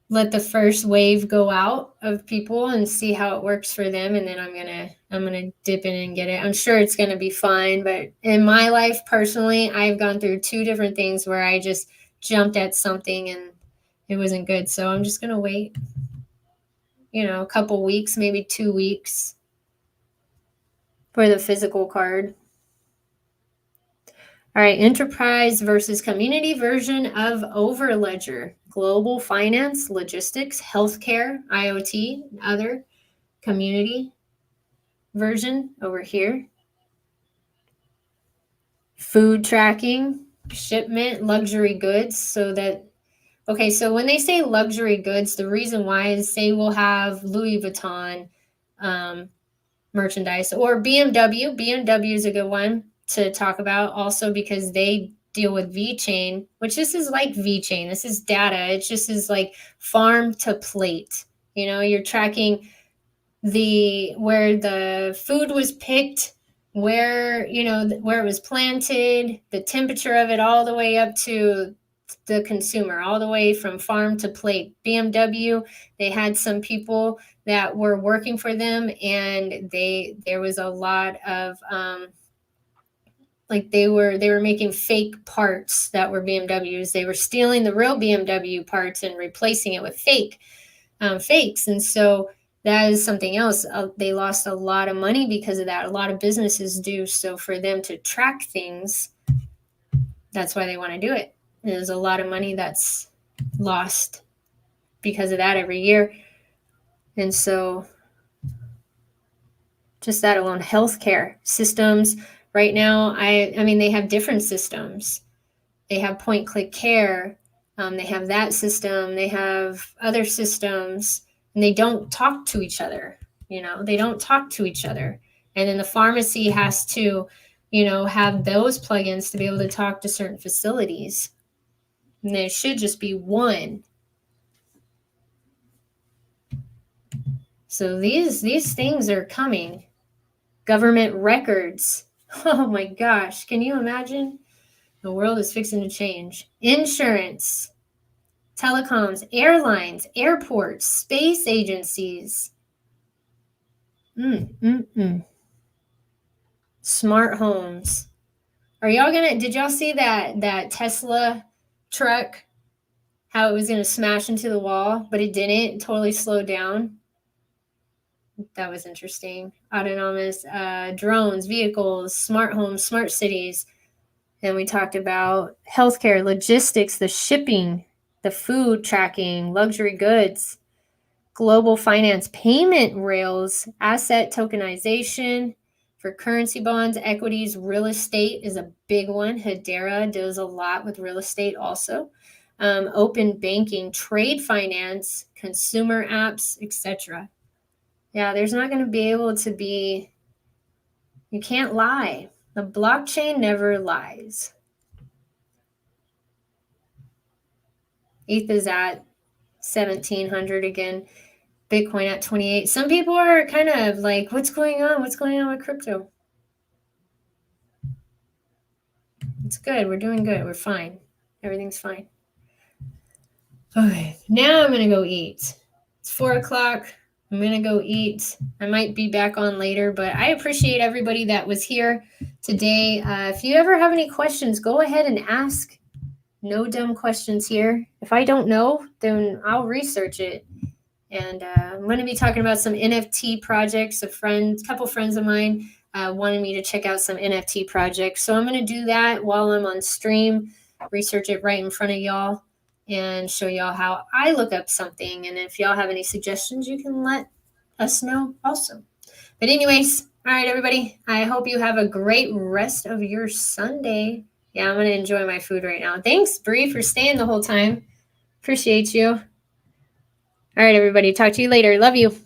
let the first wave go out of people and see how it works for them. And then I'm going to dip in and get it. I'm sure it's going to be fine. But in my life personally, I've gone through 2 different things where I just jumped at something and it wasn't good. So I'm just going to wait, a couple weeks, maybe 2 weeks for the physical card. All right, enterprise versus community version of Overledger. Global finance, logistics, healthcare, IoT, other community. version over here. Food tracking, shipment, luxury goods. So when they say luxury goods, the reason why is say we'll have Louis Vuitton merchandise or BMW. BMW is a good one to talk about also because they deal with VeChain, which this is like VeChain. This is data. It just is like farm to plate. You're tracking where the food was picked, where it was planted, the temperature of it, all the way up to the consumer, all the way from farm to plate. BMW, they had some people that were working for them, and there was a lot of they were making fake parts that were BMWs. They were stealing the real BMW parts and replacing it with fakes, and so that is something else. They lost a lot of money because of that. A lot of businesses do. So for them to track things, that's why they want to do it. There's a lot of money that's lost because of that every year. And so just that alone, healthcare systems right now, I mean, they have different systems. They have point-click care. They have that system. They have other systems. And they don't talk to each other, they don't talk to each other. And then the pharmacy has to, have those plugins to be able to talk to certain facilities. And there should just be one. So these things are coming. Government records. Oh my gosh, can you imagine? The world is fixing to change. Insurance. Telecoms, airlines, airports, space agencies. Smart homes. Did y'all see that Tesla truck? How it was gonna smash into the wall, but it didn't. It totally slowed down. That was interesting. Autonomous drones, vehicles, smart homes, smart cities. And we talked about healthcare, logistics, the shipping, the food tracking, luxury goods, global finance, payment rails, asset tokenization for currency bonds, equities, real estate is a big one. Hedera does a lot with real estate also. Open banking, trade finance, consumer apps, etc. Yeah, there's not going to be able to be, you can't lie. The blockchain never lies. ETH is at 1,700 again. Bitcoin at 28. Some people are kind of like, what's going on? What's going on with crypto? It's good. We're doing good. We're fine. Everything's fine. Okay, now I'm going to go eat. It's 4 o'clock. I'm going to go eat. I might be back on later, but I appreciate everybody that was here today. If you ever have any questions, go ahead and ask. No dumb questions here. If I don't know, then I'll research it. And I'm going to be talking about some NFT projects. A couple friends of mine wanted me to check out some NFT projects. So I'm going to do that while I'm on stream, research it right in front of y'all, and show y'all how I look up something. And if y'all have any suggestions, you can let us know also. But anyways, all right, everybody. I hope you have a great rest of your Sunday. Yeah, I'm going to enjoy my food right now. Thanks, Bree, for staying the whole time. Appreciate you. All right, everybody. Talk to you later. Love you.